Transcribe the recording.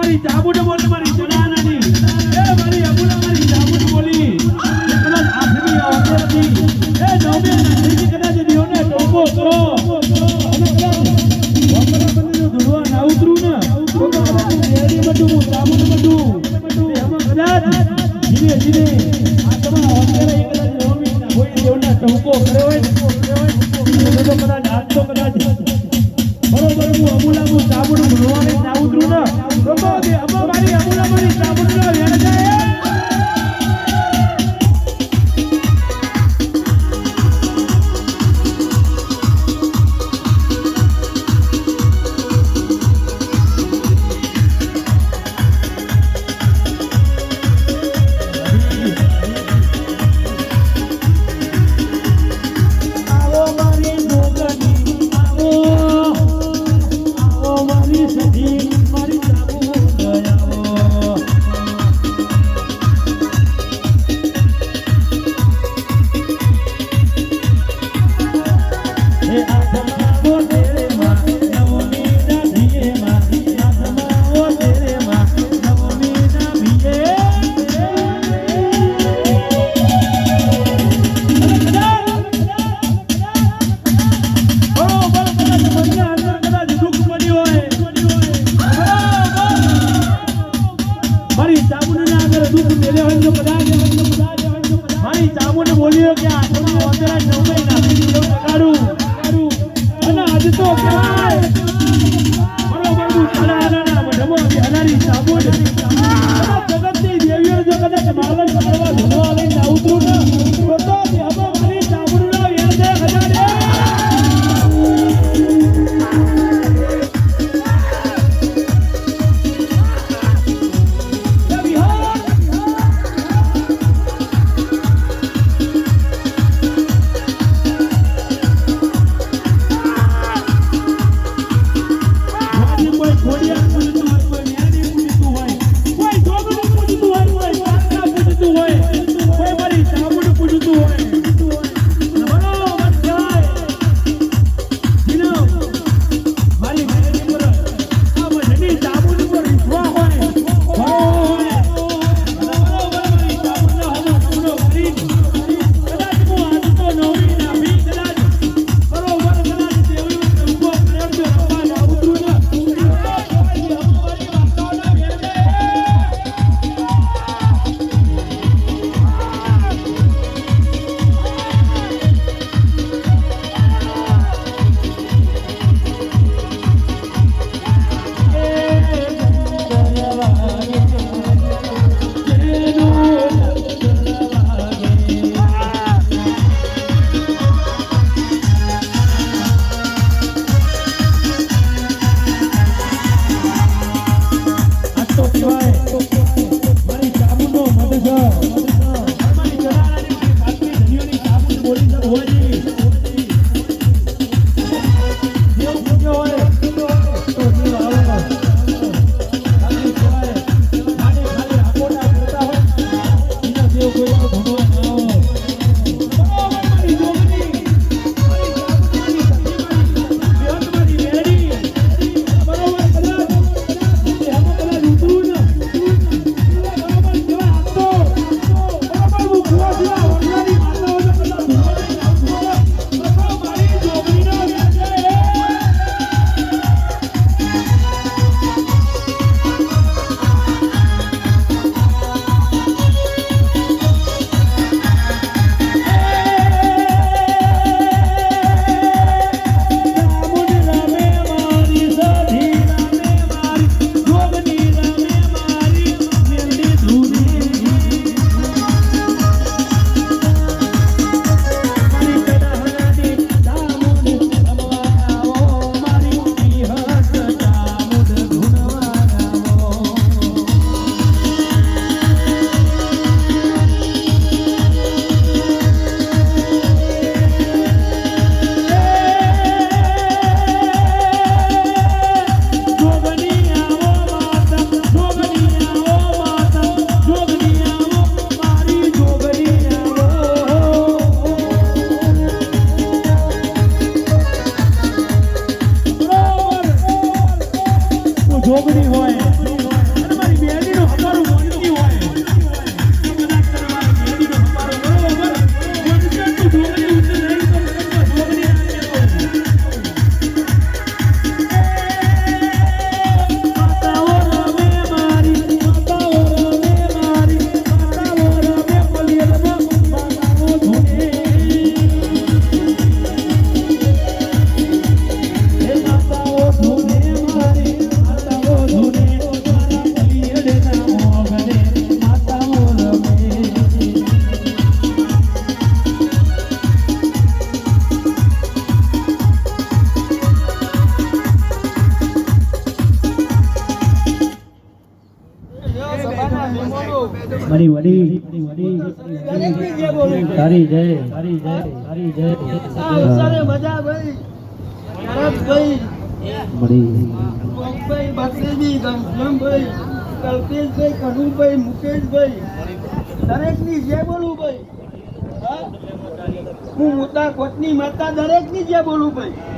મારી ચાબુડ બોલી મારી જનાનાની એ મારી અબુલા મારી ચાબુડ બોલી કદાચ આખરી આવતી નથી એ નવમે નથી કદાચ દીઓને ટોકો કરો અને કદાચ વપરા બંધનો ધુડવા ના ઉતરું ને તો રેડી બધું હું ચાબુડ બધું એમાં કદાચ ધીરે ધીરે આ તમારા અત્યારે કદાચ નવમે હોય દેવના ટોકો કર્યો હોય તો કદાચ આજ તો કદાચ બરોબર હું અબુલા હું ચાબુડ ભણવાને ના ઉતરું ને તો અમા મારી અબુલા મારી ચાબુડ નો વેણ જાય જોગણી હોય મારી વડી તારી જય મજા ભાઈ ભાઈ મળી ભક્તિજી ઘનશ્યામભાઈ કલ્પેશભાઈ કનુભાઈ મુકેશભાઈ દરેકની જે બોલું ભાઈ હું મોટા કોટની માતા દરેકની જે બોલું ભાઈ